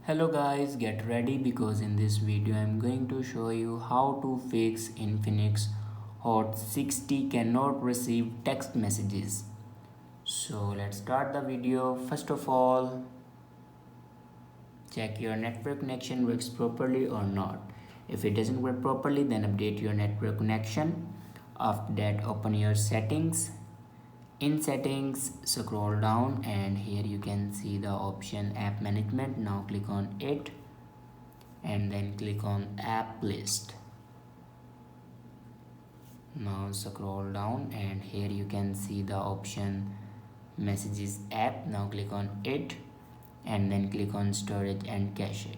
Hello guys, get ready because in this video I'm going to show you how to fix Infinix Hot 60 cannot receive text messages. So let's start the video. First of all, check your network connection works properly or not. If it doesn't work properly, then update your network connection. After that, open your settings. In settings, scroll down and here you can see the option app management. Now click on it and then click on app list. Now scroll down and here you can see the option messages app. Now click on it and then click on storage and cache.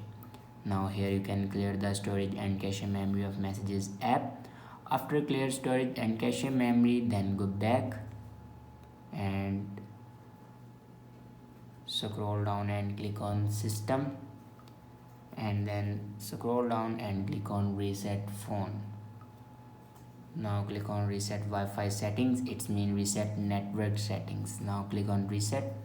Now here you can clear the storage and cache memory of messages app. After clear storage and cache memory, then go back and scroll down and click on system and then scroll down and click on reset phone. Now click on reset Wi-Fi settings. It's mean reset network settings. Now click on reset.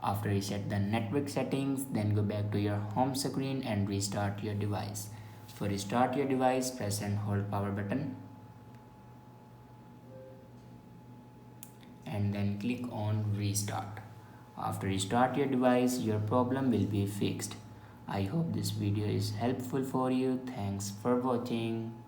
After reset the network settings, then go back to your home screen and restart your device. For restart your device, press and hold power button and then click on restart. After restart your device, your problem will be fixed. I hope this video is helpful for you. Thanks for watching.